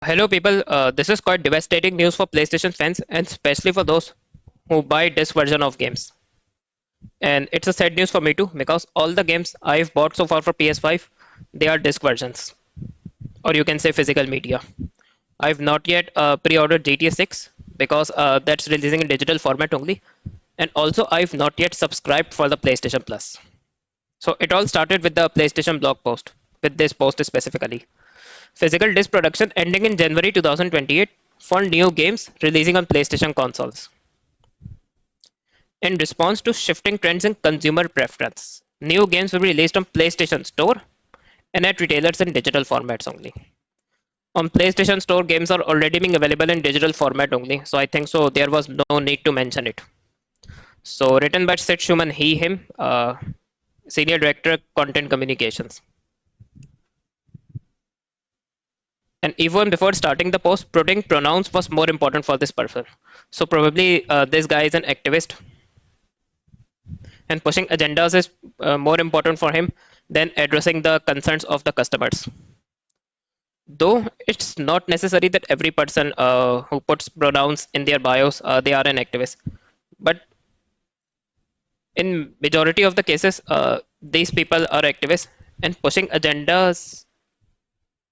Hello, people. This is quite devastating news for PlayStation fans, and especially for those who buy this version of games. And it's a sad news for me too, because all the games I've bought so far for PS5, they are disc versions, or you can say physical media. I've not yet pre-ordered GTA 6 because that's releasing in digital format only, and also I've not yet subscribed for the PlayStation Plus. So it all started with the PlayStation blog post, with this post specifically. Physical disc production ending in January 2028 for new games releasing on PlayStation consoles. In response to shifting trends in consumer preference, new games will be released on PlayStation Store and at retailers in digital formats only. On PlayStation Store, games are already being available in digital format only, so I think so there was no need to mention it. So written by Sid Schumann, him, Senior Director Content Communications. And even before starting the post, putting pronouns was more important for this person. So probably this guy is an activist, and pushing agendas is more important for him than addressing the concerns of the customers. Though it's not necessary that every person who puts pronouns in their bios they are an activist, but in majority of the cases, these people are activists, and pushing agendas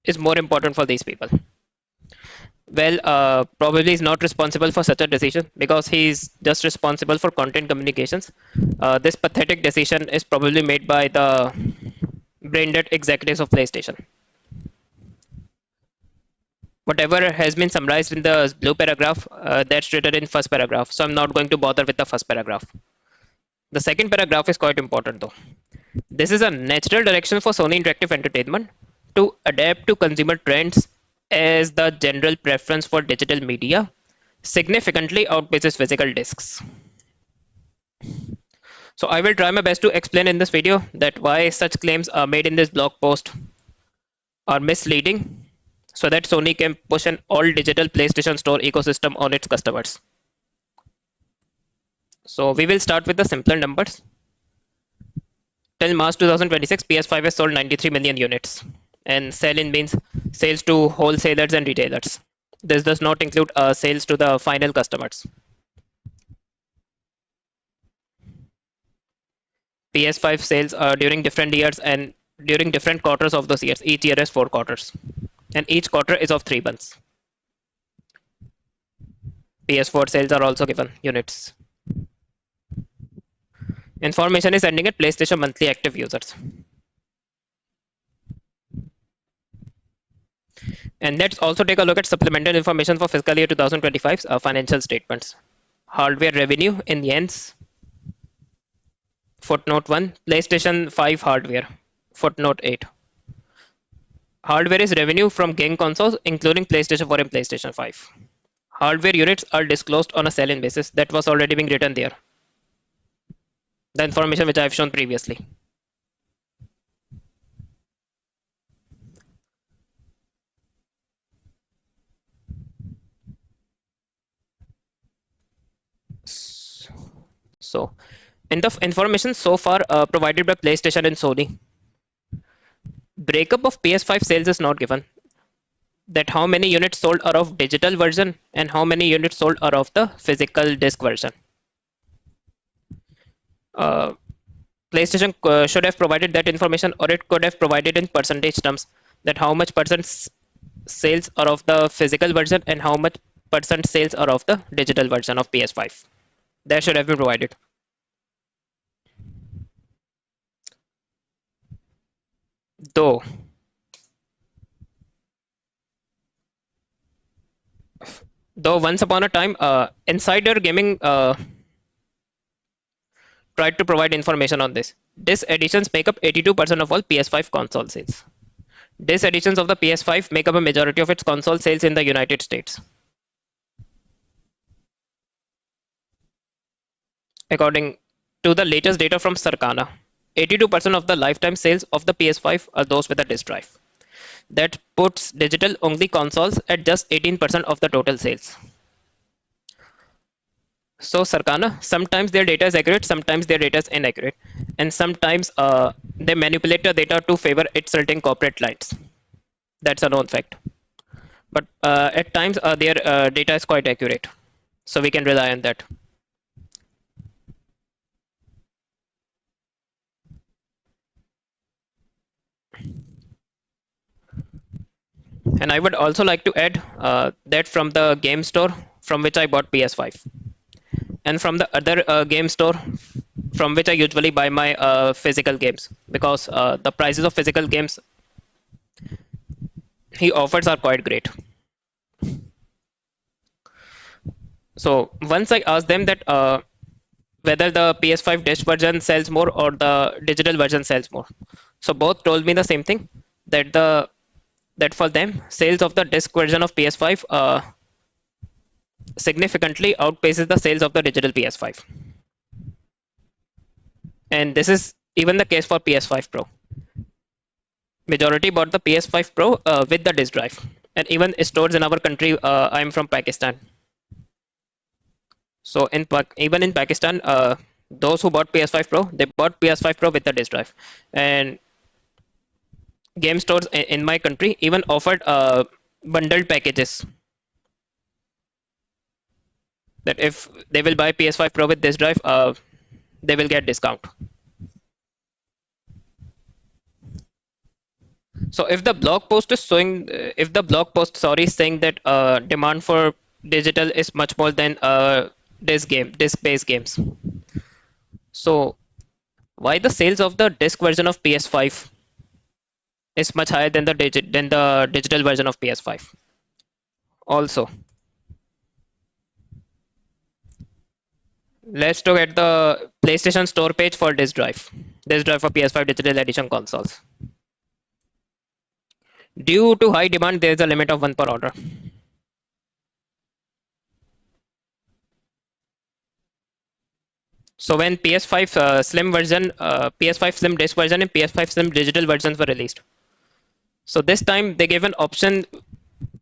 is more important for these people. Well, probably is not responsible for such a decision because he's just responsible for content communications. This pathetic decision is probably made by the brain dead executives of PlayStation. Whatever has been summarized in the blue paragraph, that's written in first paragraph. So I'm not going to bother with the first paragraph. The second paragraph is quite important though. This is a natural direction for Sony Interactive Entertainment to adapt to consumer trends as the general preference for digital media significantly outpaces physical discs. So I will try my best to explain in this video that why such claims are made in this blog post are misleading so that Sony can push an all digital PlayStation Store ecosystem on its customers. So we will start with the simpler numbers. Till March 2026, PS5 has sold 93 million units, and sell-in means sales to wholesalers and retailers. This does not include sales to the final customers. PS5 sales during different years and during different quarters of those years. Each year has 4 quarters, and each quarter is of 3 months. PS4 sales are also given units. Information is ending at PlayStation monthly active users. And let's also take a look at supplemental information for fiscal year 2025's financial statements. Hardware revenue in yens. Footnote 1. PlayStation 5 hardware. Footnote 8. Hardware is revenue from game consoles, including PlayStation 4 and PlayStation 5. Hardware units are disclosed on a sell-in basis. That was already being written there. The information which I have shown previously. So, in the information so far provided by PlayStation and Sony, breakup of PS5 sales is not given. That how many units sold are of digital version and how many units sold are of the physical disc version. Uh, PlayStation should have provided that information, or it could have provided in percentage terms that how much percent sales are of the physical version and how much percent sales are of the digital version of PS5. That should have been provided. Though once upon a time, Insider Gaming tried to provide information on this. Disc editions make up 82% of all PS5 console sales. Disc editions of the PS5 make up a majority of its console sales in the United States. According to the latest data from Circana, 82% of the lifetime sales of the PS5 are those with a disk drive. That puts digital only consoles at just 18% of the total sales. So Sarkana, sometimes their data is accurate, sometimes their data is inaccurate, and sometimes they manipulate the data to favor its certain corporate clients. That's a known fact. but at times their data is quite accurate, so we can rely on that. And I would also like to add that from the game store from which I bought PS5, and from the other game store from which I usually buy my physical games, because the prices of physical games he offers are quite great. So once I asked them that whether the PS5 disc version sells more or the digital version sells more, so both told me the same thing, that that for them sales of the disc version of PS5 significantly outpaces the sales of the digital PS5, and this is even the case for PS5 Pro. Majority bought the PS5 Pro with the disk drive, and even stores in our country. I'm from Pakistan, so even in Pakistan, those who bought PS5 Pro, they bought PS5 Pro with the disk drive, and game stores in my country even offered bundled packages, that if they will buy PS5 Pro with disk drive, they will get discount. So if the blog post, sorry, is saying that demand for digital is much more than disc based games, so why the sales of the disc version of PS5 is much higher than the digital version of PS5? Also, let's look at the PlayStation Store page for disc drive for PS5 Digital Edition consoles. Due to high demand, there is a limit of one per order. So when PS5 Slim disc version and PS5 Slim digital versions were released, so this time they gave an option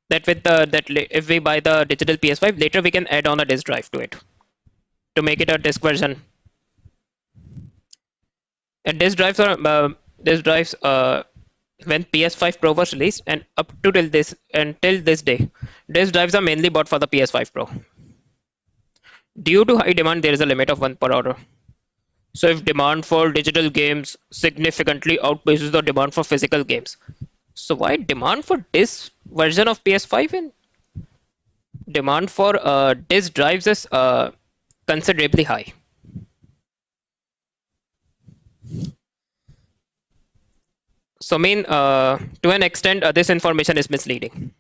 that if we buy the digital PS5, later we can add on a disk drive to it to make it a disk version. And disk drives when PS5 Pro was released and up to till this day, disk drives are mainly bought for the PS5 Pro. Due to high demand, there is a limit of one per order. So if demand for digital games significantly outpaces the demand for physical games, so why demand for disc version of PS5 and demand for disk drives is considerably high? So I mean, to an extent, this information is misleading.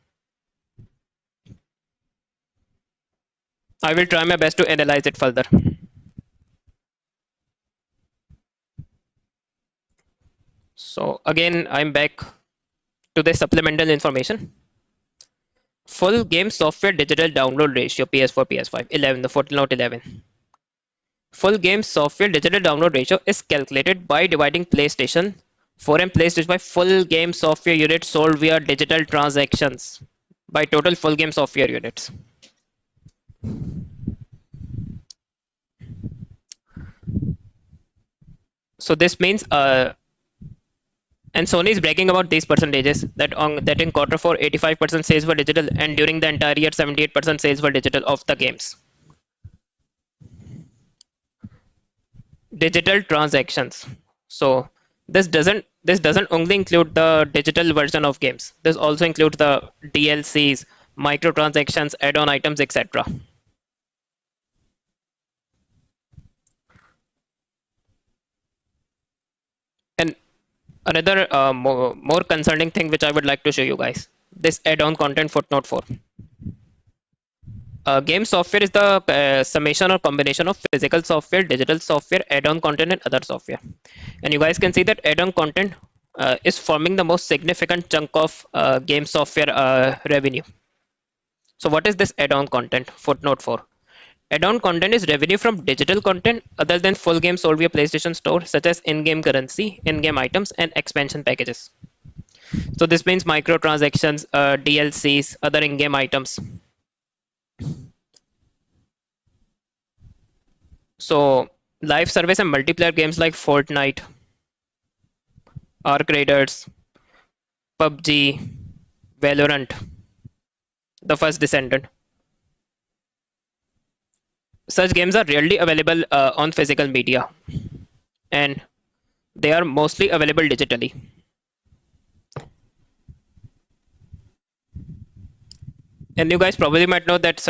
I will try my best to analyze it further. So again, I'm back to the supplemental information. Full game software digital download ratio PS4, PS5, 11, the footnote 11. Full game software digital download ratio is calculated by dividing PlayStation 4 and PlayStation 5 full game software units sold via digital transactions by total full game software units. So this means and Sony is bragging about these percentages, that in quarter 4 85% sales were digital, and during the entire year 78% sales were digital of the games. Digital transactions. So this doesn't only include the digital version of games. This also includes the DLCs, microtransactions, add-on items, etc. And another more concerning thing which I would like to show you guys, this add-on content footnote 4. Game software is the summation or combination of physical software, digital software, add-on content, and other software. And you guys can see that add-on content is forming the most significant chunk of game software revenue. So what is this add-on content? Footnote 4. Add-on content is revenue from digital content other than full game sold via PlayStation Store, such as in-game currency, in-game items, and expansion packages. So this means microtransactions, DLCs, other in-game items. So live service and multiplayer games like Fortnite, Arc Raiders, PUBG, Valorant, the first Descendant. Such games are rarely available on physical media, and they are mostly available digitally. And you guys probably might know that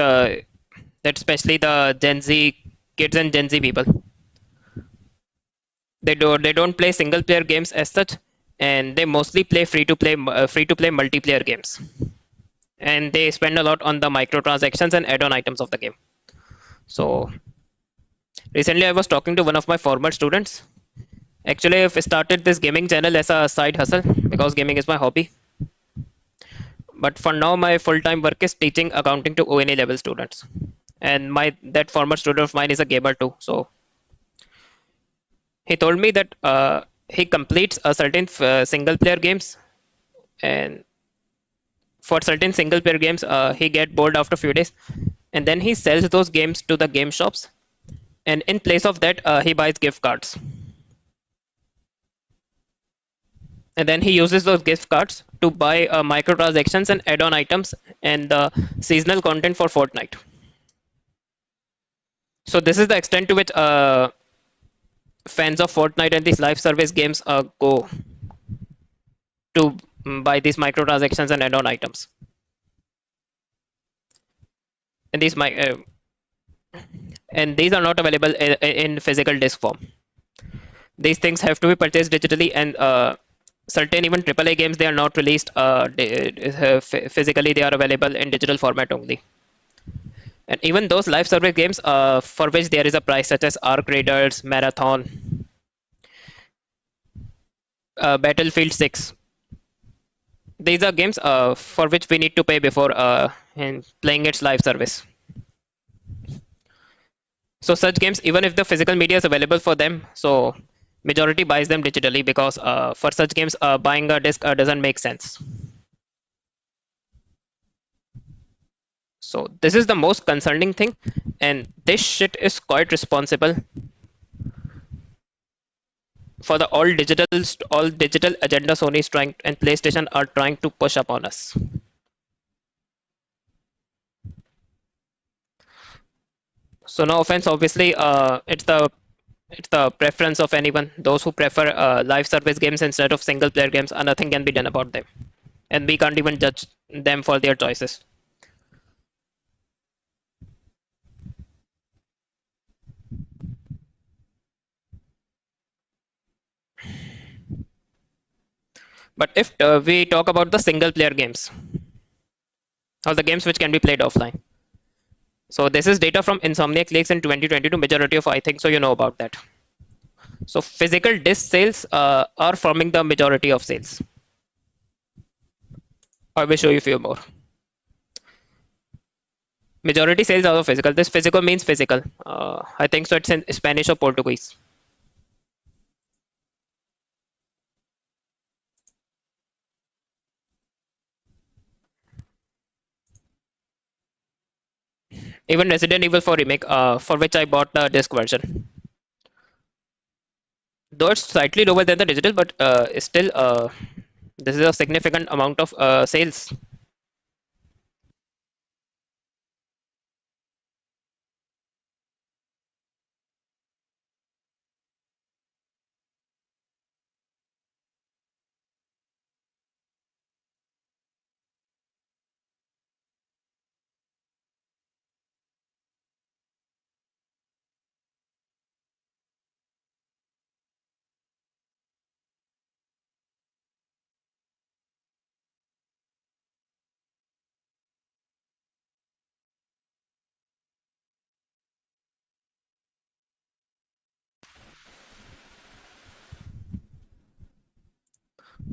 especially the Gen Z kids and Gen Z people, they don't play single player games as such, and they mostly play free to play multiplayer games, and they spend a lot on the microtransactions and add-on items of the game. So recently, I was talking to one of my former students. Actually, I've started this gaming channel as a side hustle because gaming is my hobby. But for now, my full-time work is teaching accounting to ONA level students. And my that former student of mine is a gamer too. So he told me that he completes a certain single-player games, and for certain single-player games, he get bored after a few days, and then he sells those games to the game shops. And in place of that, he buys gift cards. And then he uses those gift cards to buy microtransactions and add-on items and the seasonal content for Fortnite. So this is the extent to which fans of Fortnite and these live service games go to buy these microtransactions and add-on items. And these are not available in physical disc form. These things have to be purchased digitally, and certain even AAA games, they are not released physically. They are available in digital format only. And even those live service games for which there is a price, such as Arc Raiders, Marathon, Battlefield 6, these are games for which we need to pay before in playing its live service. So such games, even if the physical media is available for them, so majority buys them digitally because for such games, buying a disc doesn't make sense. So this is the most concerning thing, and this shit is quite responsible for the all digital agenda Sony is trying and PlayStation are trying to push upon us. So no offense, obviously, it's the preference of anyone. Those who prefer live service games instead of single player games, and nothing can be done about them, and we can't even judge them for their choices. But if we talk about the single player games or the games which can be played offline, so this is data from Insomniac Leaks in 2022. Majority of I think so you know about that. So physical disc sales are forming the majority of sales. I will show you a few more. Majority sales are physical. This physical means physical. I think so. It's in Spanish or Portuguese. Even Resident Evil 4 remake, for which I bought the disc version. Though it's slightly lower than the digital, but still, this is a significant amount of sales.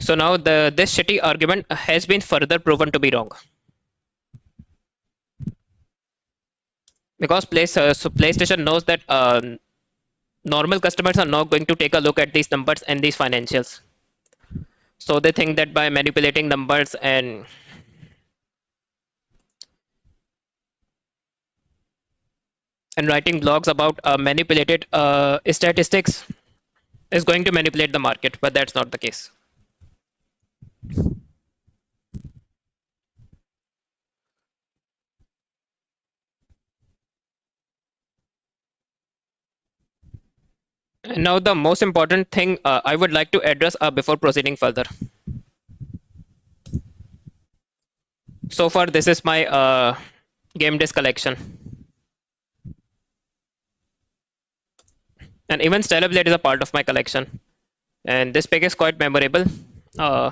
So now this shitty argument has been further proven to be wrong because PlayStation knows that normal customers are not going to take a look at these numbers and these financials. So they think that by manipulating numbers and writing blogs about manipulated statistics is going to manipulate the market, but that's not the case. And now the most important thing I would like to address before proceeding further. So far, this is my game disc collection, and even Stellar Blade is a part of my collection. And this pick is quite memorable. Uh,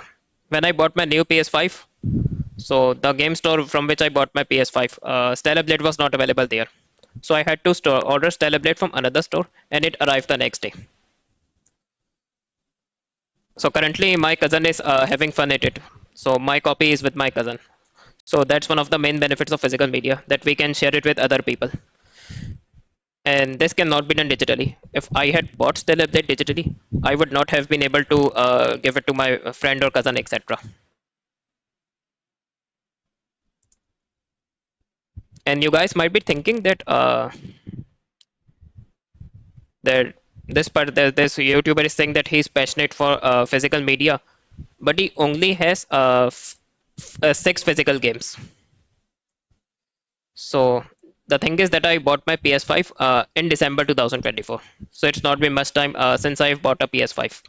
when I bought my new PS5, so the game store from which I bought my PS5, Stellar Blade was not available there. So I had to order Stellar Blade from another store, and it arrived the next day. So currently, my cousin is having fun at it. So my copy is with my cousin. So that's one of the main benefits of physical media, that we can share it with other people. And this cannot be done digitally. If I had bought Stellar Blade digitally, I would not have been able to give it to my friend or cousin, etc. And you guys might be thinking that that this YouTuber is saying that he's passionate for physical media, but he only has 6 physical games. So the thing is that I bought my PS5 in December 2024. So it's not been much time since I've bought a PS5.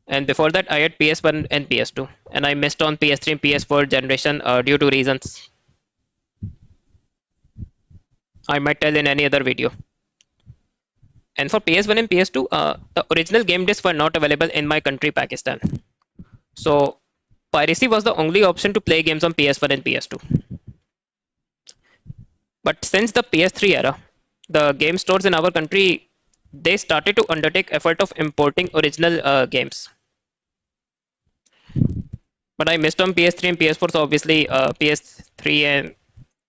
And before that, I had PS1 and PS2, and I missed on PS3 and PS4 generation due to reasons I might tell in any other video. And for PS1 and PS2, the original game discs were not available in my country, Pakistan. So piracy was the only option to play games on PS1 and PS2. But since the PS3 era, the game stores in our country, they started to undertake effort of importing original games. But I missed on PS3 and PS4, so obviously PS3 and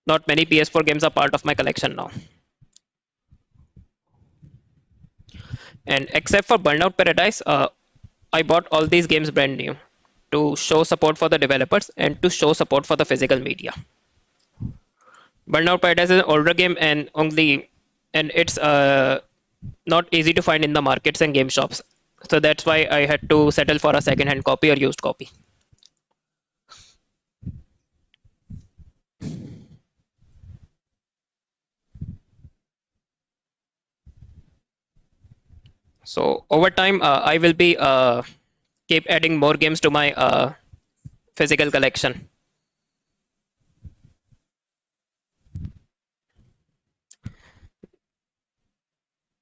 not many PS4 games are part of my collection now. And except for Burnout Paradise, I bought all these games brand new to show support for the developers and to show support for the physical media. Burnout Paradise is an older game and it's not easy to find in the markets and game shops. So that's why I had to settle for a second-hand copy or used copy. So over time, I will be keep adding more games to my physical collection.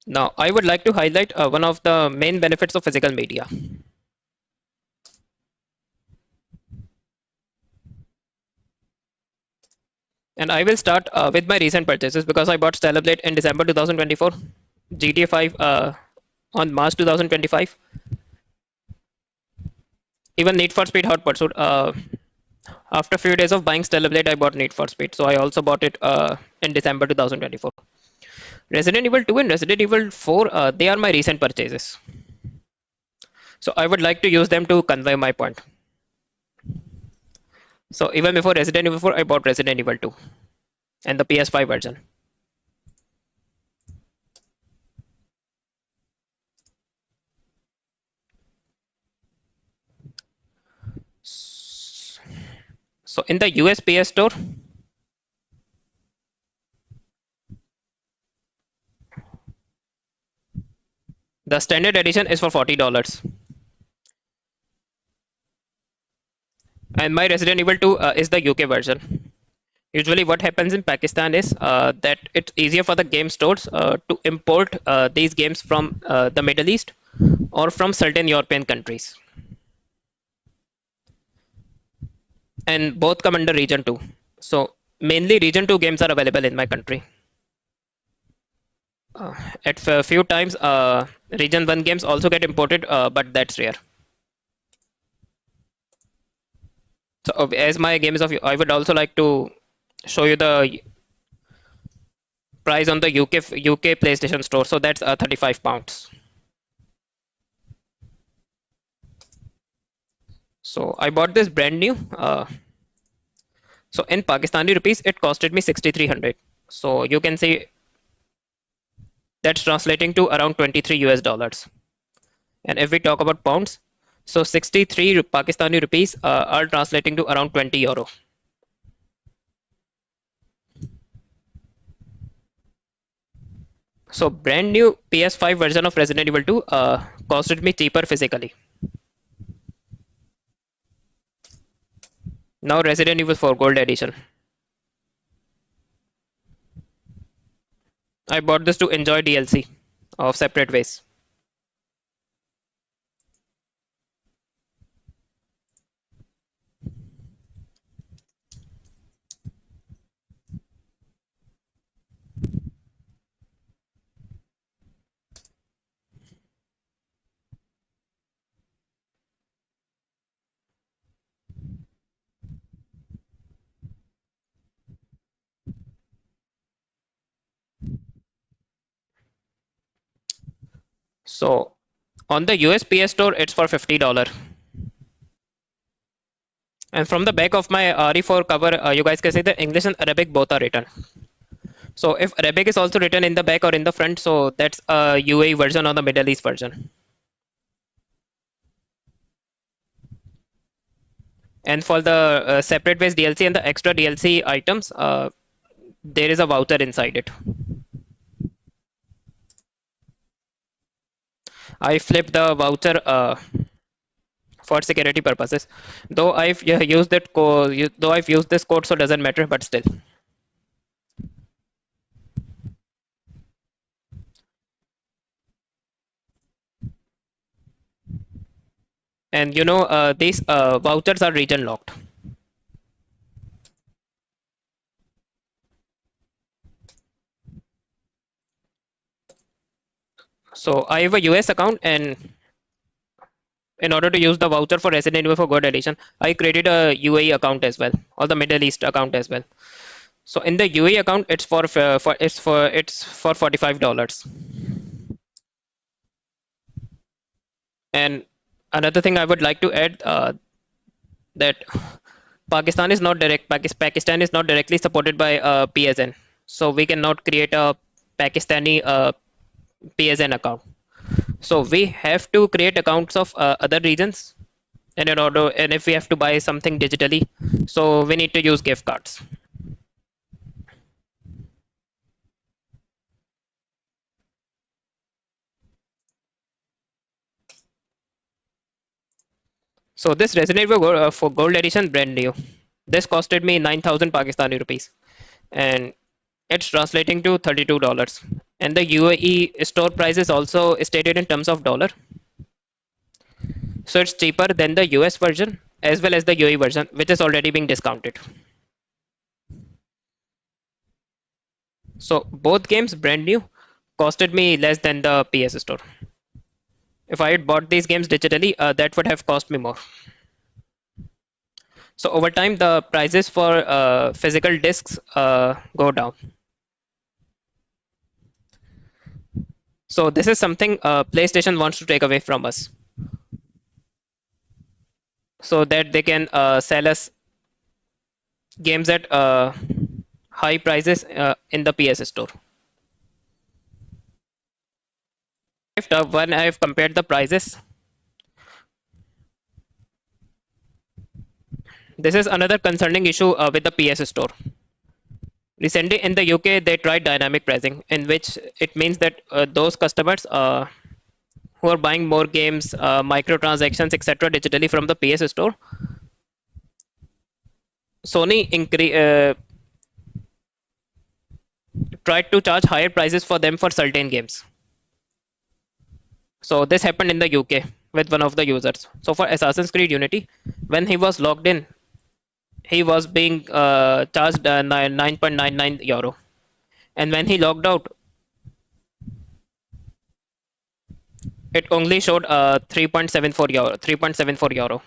Now, I would like to highlight one of the main benefits of physical media. And I will start with my recent purchases because I bought Stellar Blade in December 2024, GTA 5 on March 2025, even Need for Speed Hot Pursuit. After a few days of buying Stellar Blade, I bought Need for Speed, so I also bought it in December 2024. Resident Evil 2 and Resident Evil 4, they are my recent purchases. So I would like to use them to convey my point. So even before Resident Evil 4, I bought Resident Evil 2 and the PS5 version. So in the US PS Store, the standard edition is for $40. And my Resident Evil 2 is the UK version. Usually what happens in Pakistan is that it's easier for the game stores to import these games from the Middle East or from certain European countries. And both come under region 2. So mainly region 2 games are available in my country. At a few times region 1 games also get imported, but that's rare. So as my game is of, I would also like to show you the price on the UK PlayStation Store. So that's £35. So I bought this brand new. So in Pakistani rupees, it costed me 6,300. So you can see that's translating to around 23 US dollars. And if we talk about pounds, so 63 Pakistani rupees are translating to around 20 euro. So brand new PS5 version of Resident Evil 2 costed me cheaper physically. Now Resident Evil 4 Gold Edition. I bought this to enjoy DLC of separate ways. So on the US PS Store, it's for $50. And from the back of my RE4 cover, you guys can see the English and Arabic both are written. So if Arabic is also written in the back or in the front, so that's a UAE version or the Middle East version. And for the separate ways DLC and the extra DLC items, there is a voucher inside it. I flipped the voucher for security purposes. Though I've used that code, though I've used this code, so it doesn't matter. But still. And these vouchers are region locked. So I have a US account, and in order to use the voucher for Resident Evil for God Edition, I created a UAE account as well, or the Middle East account as well. So in the UAE account, it's for $45. And another thing I would like to add that Pakistan is not directly supported by PSN, so we cannot create a Pakistani PSN account. So we have to create accounts of other regions, and if we have to buy something digitally, so we need to use gift cards. So this Resident Evil for Gold Edition brand new. This costed me 9,000 Pakistani rupees, and it's translating to $32. And the UAE store price is also stated in terms of dollar, so it's cheaper than the US version as well as the UAE version, which is already being discounted. So both games brand new costed me less than the PS store. If I had bought these games digitally, that would have cost me more. So over time, the prices for physical discs go down. So this is something PlayStation wants to take away from us, so that they can sell us games at high prices in the PS store. When I have compared the prices, this is another concerning issue with the PS store. Recently in the UK, they tried dynamic pricing, in which it means that those customers who are buying more games, microtransactions, etc., digitally from the PS store, Sony tried to charge higher prices for them for certain games. So this happened in the UK with one of the users. So for Assassin's Creed Unity, when he was logged in, he was being charged 9.99 euro, and when he logged out, it only showed 3.74 euro. 3.74 euro.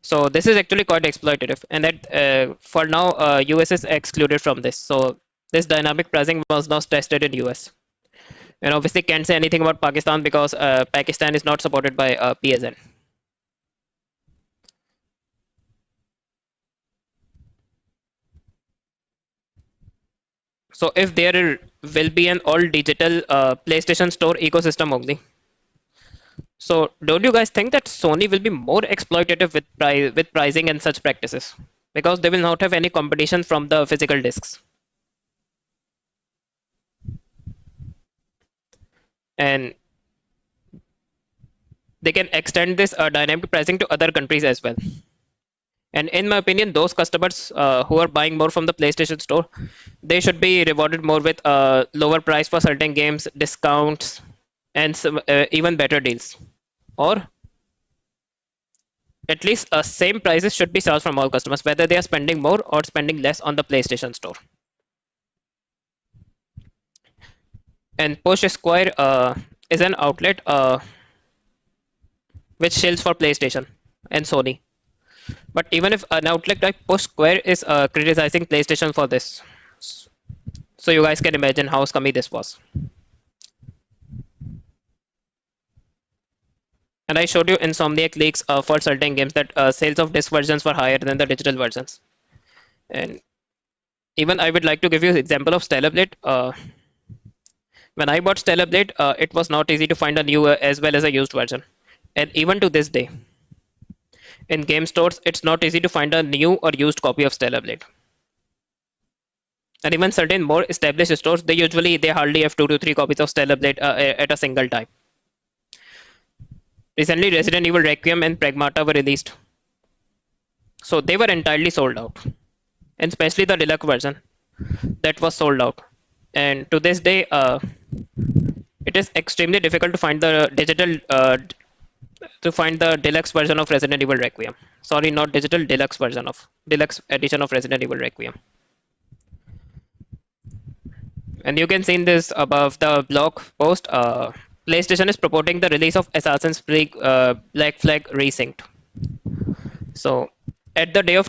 So this is actually quite exploitative, and that for now US is excluded from this. So this dynamic pricing was not tested in US, and obviously can't say anything about Pakistan because Pakistan is not supported by PSN. So if there will be an all digital PlayStation Store ecosystem only. So don't you guys think that Sony will be more exploitative with pricing and such practices, because they will not have any competition from the physical discs? and they can extend this dynamic pricing to other countries as well. And in my opinion, those customers who are buying more from the PlayStation Store, they should be rewarded more with lower price for certain games, discounts, and some, even better deals. Or at least same prices should be charged from all customers, whether they are spending more or spending less on the PlayStation Store. And Push Square is an outlet which sells for PlayStation and Sony. But even if an outlet like Push Square is criticizing PlayStation for this, so you guys can imagine how scummy this was. And I showed you Insomniac leaks for certain games that sales of disc versions were higher than the digital versions. And even I would like to give you an example of Stellar Blade. When I bought Stellar Blade, it was not easy to find a new as well as a used version. And even to this day, in game stores, it's not easy to find a new or used copy of Stellar Blade. And even certain more established stores, they hardly have 2 to 3 copies of Stellar Blade at a single time. Recently, Resident Evil Requiem and Pragmata were released, so they were entirely sold out, and especially the deluxe version that was sold out. And to this day, it is extremely difficult to find the deluxe version of Resident Evil Requiem. Sorry, not digital, deluxe edition of Resident Evil Requiem. And you can see in this above the blog post, PlayStation is promoting the release of Assassin's Creed Black Flag Resynced. So at the day of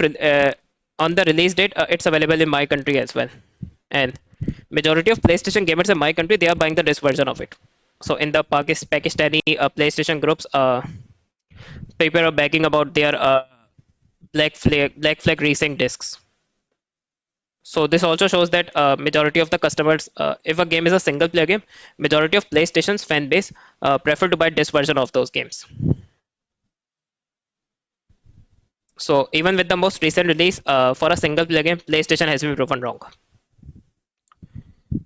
on the release date, it's available in my country as well. And majority of PlayStation gamers in my country, they are buying the disc version of it. So in the Pakistani PlayStation groups, people are begging about their Black Flag Resynced discs. So this also shows that majority of the customers, if a game is a single player game, majority of PlayStation's fan base prefer to buy disc version of those games. So even with the most recent release for a single player game, PlayStation has been proven wrong.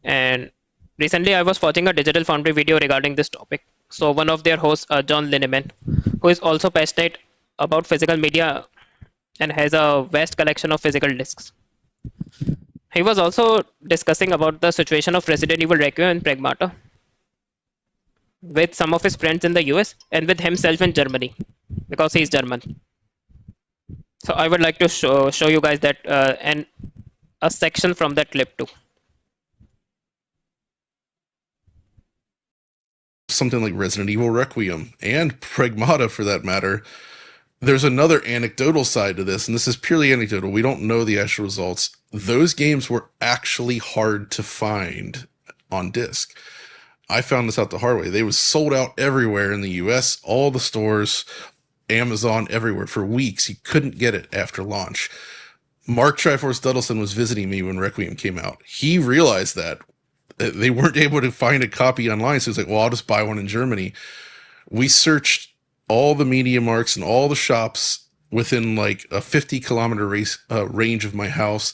And recently I was watching a Digital Foundry video regarding this topic. So one of their hosts, John Lineman, who is also passionate about physical media and has a vast collection of physical discs. He was also discussing about the situation of Resident Evil Requiem and Pragmata with some of his friends in the US and with himself in Germany because he's German. So I would like to show you guys that and a section from that clip too. Something like Resident Evil Requiem and Pragmata for that matter, there's another anecdotal side to this, and this is purely anecdotal. We don't know the actual results. Those games were actually hard to find on disc. I found this out the hard way. They was sold out everywhere in the US, all the stores, Amazon, everywhere for weeks. You couldn't get it after launch. Mark Triforce Duddleson was visiting me when Requiem came out. He realized that they weren't able to find a copy online, so he's like, well, I'll just buy one in Germany. We searched all the media marks and all the shops within like a 50-kilometer range of my house.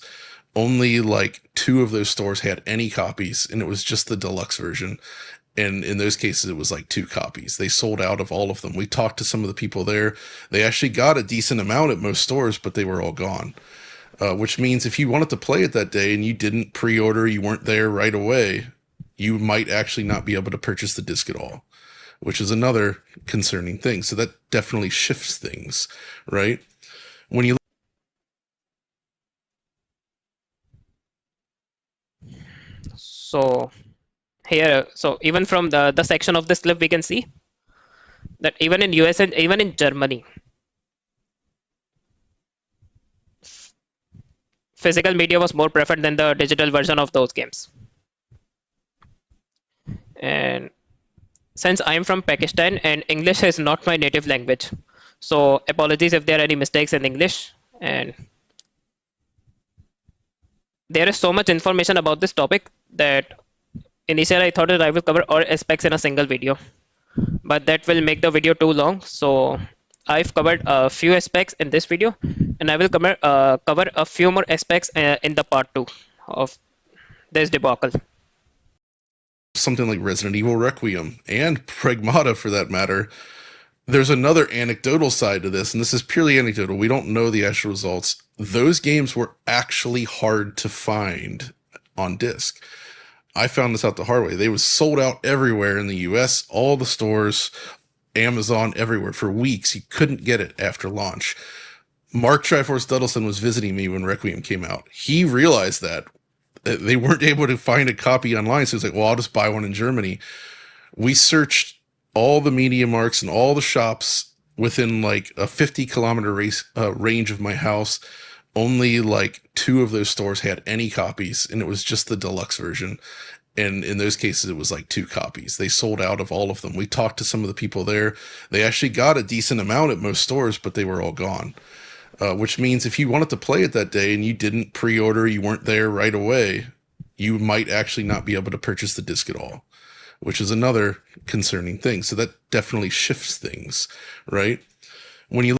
Only like 2 of those stores had any copies, and it was just the deluxe version. And in those cases, it was like 2 copies. They sold out of all of them. We talked to some of the people there. They actually got a decent amount at most stores, but they were all gone. Which means if you wanted to play it that day and you didn't pre-order, you weren't there right away, you might actually not be able to purchase the disc at all, which is another concerning thing. So that definitely shifts things, right? When you So here, so even from the section of this clip, we can see that even in US and even in Germany, physical media was more preferred than the digital version of those games. And since I am from Pakistan and English is not my native language, so apologies if there are any mistakes in English. And there is so much information about this topic that initially I thought that I will cover all aspects in a single video, but that will make the video too long. So I've covered a few aspects in this video, and I will cover a few more aspects in the part 2 of this debacle. something like Resident Evil Requiem and Pragmata for that matter, there's another anecdotal side to this, and this is purely anecdotal. We don't know the actual results. Those games were actually hard to find on disc. I found this out the hard way. They was sold out everywhere in the US, all the stores, Amazon, everywhere for weeks. You couldn't get it after launch. Mark Triforce Duddleson was visiting me when Requiem came out. He realized that they weren't able to find a copy online, so he's like, well, I'll just buy one in Germany. We searched all the media marks and all the shops within like a 50-kilometer range of my house. Only like 2 of those stores had any copies, and it was just the deluxe version. And in those cases, it was like 2 copies. They sold out of all of them. We talked to some of the people there. They actually got a decent amount at most stores, but they were all gone. Which means if you wanted to play it that day and you didn't pre-order, you weren't there right away, you might actually not be able to purchase the disc at all, which is another concerning thing. So that definitely shifts things, right? When you